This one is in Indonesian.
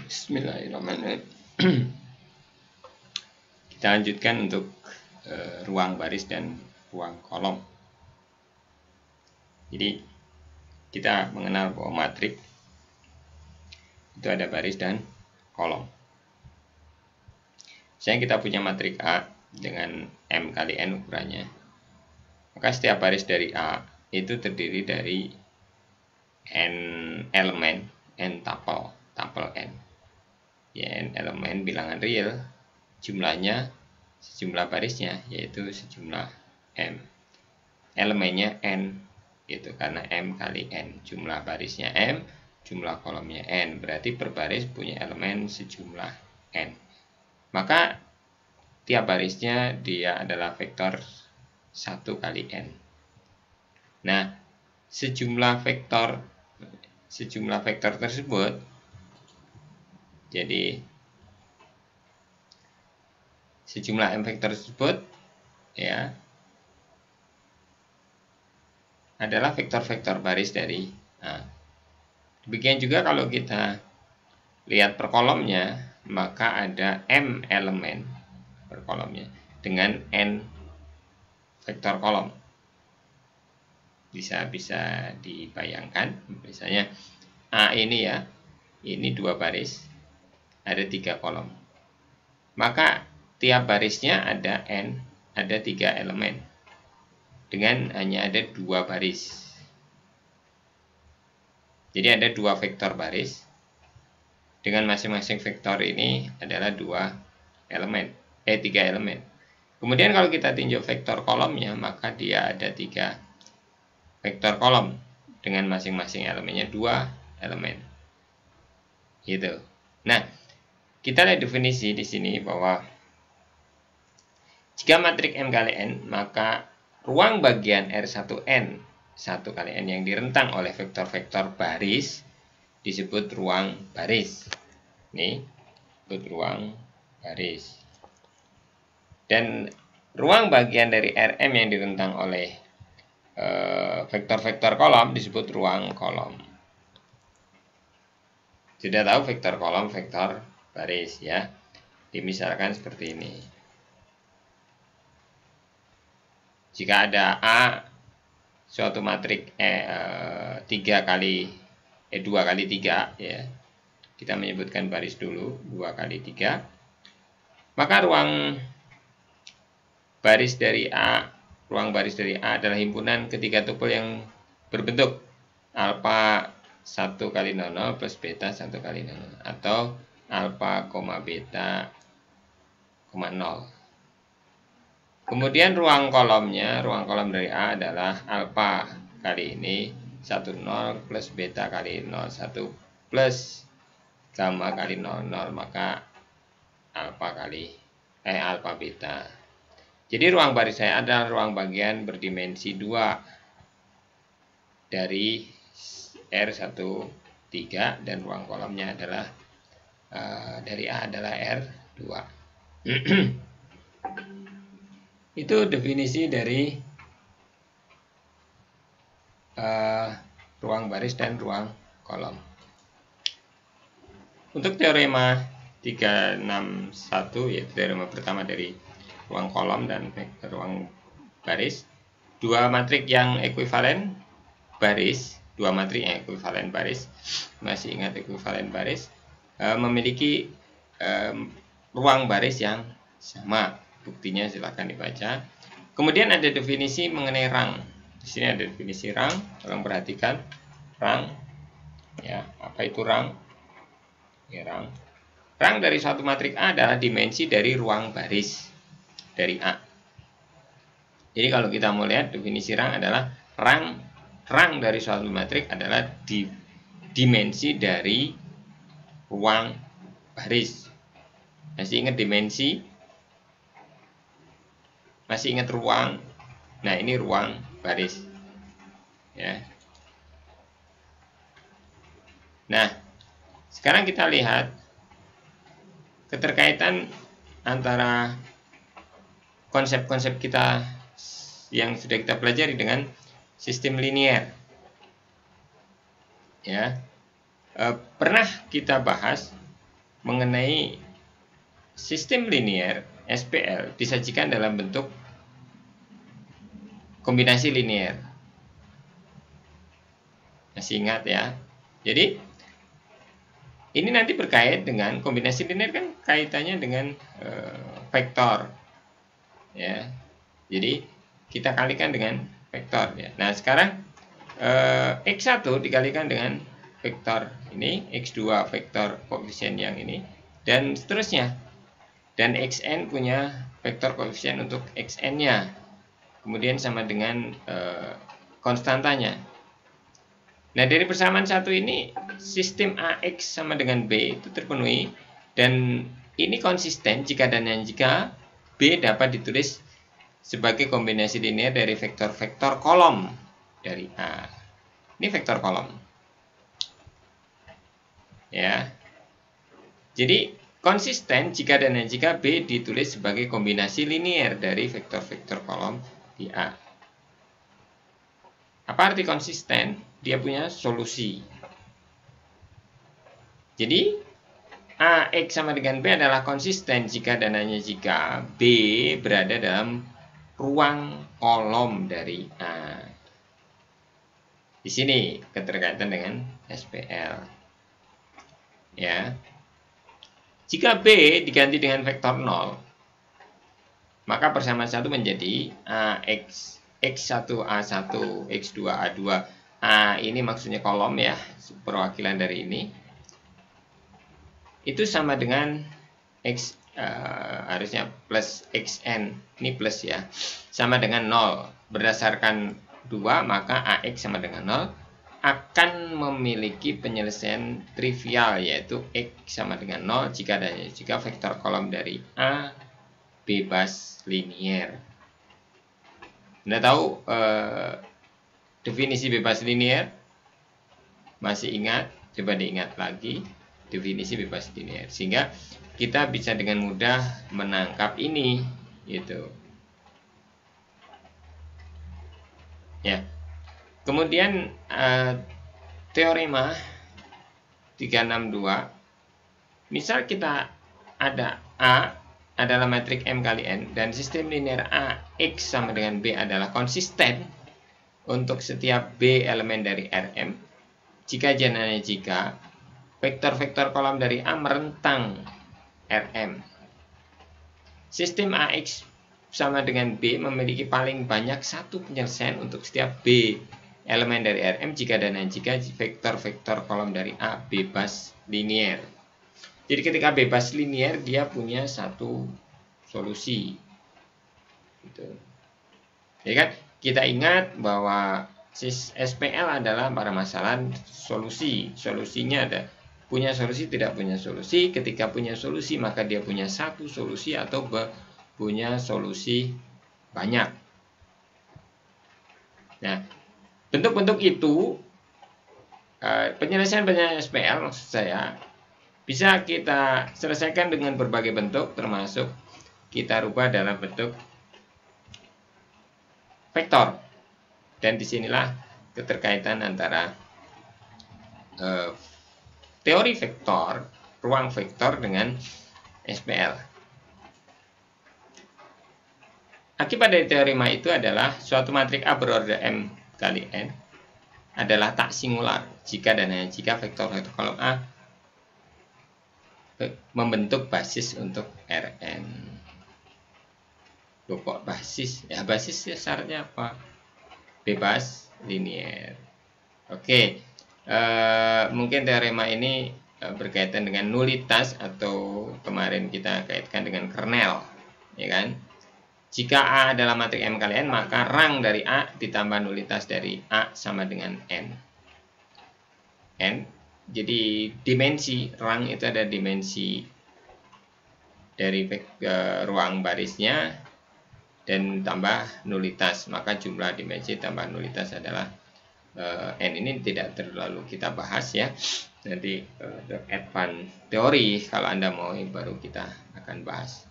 Bismillahirrahmanirrahim. Kita lanjutkan untuk ruang baris dan ruang kolom. Jadi kita mengenal bahwa matrik itu ada baris dan kolom. Misalnya kita punya matrik A dengan M kali N ukurannya, maka setiap baris dari A itu terdiri dari N elemen, N tuple N. Ya, N elemen bilangan real, jumlahnya sejumlah barisnya yaitu sejumlah M. Elemennya N, gitu, karena M kali N, jumlah barisnya M, jumlah kolomnya N, berarti per baris punya elemen sejumlah N. Maka tiap barisnya dia adalah vektor 1 kali N. Nah, sejumlah vektor tersebut, jadi sejumlah M vektor tersebut ya adalah vektor-vektor baris dari A. Demikian juga kalau kita lihat per kolomnya, maka ada M elemen per kolomnya dengan N vektor kolom. Bisa dibayangkan, misalnya A ini ya, ini 2 baris, ada 3 kolom. Maka tiap barisnya ada N, ada 3 elemen dengan hanya ada 2 baris. Jadi ada 2 vektor baris dengan masing-masing vektor ini adalah 3 elemen. Kemudian kalau kita tinjau vektor kolomnya, maka dia ada 3 vektor kolom dengan masing-masing elemennya 2 elemen. Gitu. Nah, kita lihat definisi di sini bahwa jika matrik M kali N, maka ruang bagian R1N 1 kali N yang direntang oleh vektor-vektor baris disebut ruang baris. Ini disebut ruang baris. Dan ruang bagian dari Rm yang direntang oleh vektor-vektor kolom disebut ruang kolom. Sudah tahu vektor kolom, vektor baris ya. Dimisalkan seperti ini. Jika ada A suatu matrik 2 kali 3 ya. Kita menyebutkan baris dulu 2 kali 3. Maka ruang baris dari A adalah himpunan ketiga tupel yang berbentuk alfa 1 kali 00 plus beta 1 kali 00 atau alfa, beta, 0. Kemudian ruang kolom dari A adalah alfa kali ini 10 plus beta kali 01 plus gamma kali 00, maka alfa beta. Jadi ruang baris saya adalah ruang bagian berdimensi 2 dari R13 dan ruang kolomnya adalah dari A adalah R2. Itu definisi dari ruang baris dan ruang kolom. Untuk teorema 361, yaitu teorema pertama dari ruang kolom dan ruang baris, 2 matrik yang ekuivalen baris, masih ingat ekuivalen baris, memiliki ruang baris yang sama. Buktinya silahkan dibaca. Kemudian ada definisi mengenai rang. Di sini ada definisi rang. Tolong perhatikan rang. Ya, apa itu rang? Ya, rang. Rang dari suatu matrik A adalah dimensi dari ruang baris dari A. Jadi kalau kita mau lihat definisi rang adalah rang dari suatu matrik adalah dimensi dari ruang baris. Masih ingat dimensi? Masih ingat ruang? Nah, ini ruang baris. Ya. Nah, sekarang kita lihat keterkaitan antara konsep-konsep kita yang sudah kita pelajari dengan sistem linier. Ya. Pernah kita bahas mengenai sistem linear SPL disajikan dalam bentuk kombinasi linear. Masih ingat ya? Jadi ini nanti berkait dengan kombinasi linear, kan kaitannya dengan vektor ya. Jadi kita kalikan dengan vektor ya. Nah, sekarang X1 dikalikan dengan vektor ini, X2 vektor koefisien yang ini, dan seterusnya. Dan Xn punya vektor koefisien untuk Xn-nya. Kemudian sama dengan konstantanya. Nah, dari persamaan satu ini, sistem AX sama dengan B itu terpenuhi, dan ini konsisten jika dan jika B dapat ditulis sebagai kombinasi linear dari vektor-vektor kolom dari A. Ini vektor kolom. Ya. Jadi konsisten jika dan jika B ditulis sebagai kombinasi linear dari vektor-vektor kolom di A. Apa arti konsisten? Dia punya solusi. Jadi AX sama dengan B adalah konsisten jika dan hanya jika B berada dalam ruang kolom dari A. Di sini keterkaitan dengan SPL. Ya. Jika B diganti dengan vektor 0, maka persamaan satu menjadi AX, X1A1, X2A2. A ini maksudnya kolom ya, perwakilan dari ini. Itu sama dengan X, harusnya plus XN, ini plus ya, sama dengan 0. Berdasarkan 2, maka AX sama dengan 0 akan memiliki penyelesaian trivial, yaitu X sama dengan 0 jika dan jika vektor kolom dari A bebas linear. Anda tahu definisi bebas linear? Masih ingat? Coba diingat lagi definisi bebas linear, sehingga kita bisa dengan mudah menangkap ini gitu. Ya. Kemudian teorema 362, misal kita ada A adalah matrik M kali N, dan sistem linear A X sama dengan B adalah konsisten untuk setiap B elemen dari Rm, jika jananya jika vektor-vektor kolom dari A merentang Rm. Sistem AX sama dengan B memiliki paling banyak satu penyelesaian untuk setiap B elemen dari Rm jika dan jika vektor-vektor kolom dari A bebas linear. Jadi ketika bebas linear dia punya satu solusi. Gitu. Jadi kan kita ingat bahwa SPL adalah permasalahan solusi. Solusinya ada punya solusi, tidak punya solusi. Ketika punya solusi maka dia punya satu solusi atau punya solusi banyak. Nah, bentuk-bentuk itu penyelesaian SPL maksud saya bisa kita selesaikan dengan berbagai bentuk, termasuk kita rubah dalam bentuk vektor. Dan disinilah keterkaitan antara teori vektor, ruang vektor dengan SPL. Akibat dari teorema itu adalah suatu matrik A berorder M kali N adalah tak singular jika dan hanya jika vektor-vektor kolom A membentuk basis untuk Rn. Loh, kok basis? Ya basis ya syaratnya apa? Bebas linear. Oke, mungkin teorema ini berkaitan dengan nulitas, atau kemarin kita kaitkan dengan kernel, ya kan? Jika A adalah matrik M kali N, maka rang dari A ditambah nulitas dari A sama dengan N. Jadi dimensi rang itu ada dimensi dari ruang barisnya dan tambah nulitas, maka jumlah dimensi tambah nulitas adalah N. Ini tidak terlalu kita bahas ya, nanti advance teori kalau Anda mau baru kita akan bahas.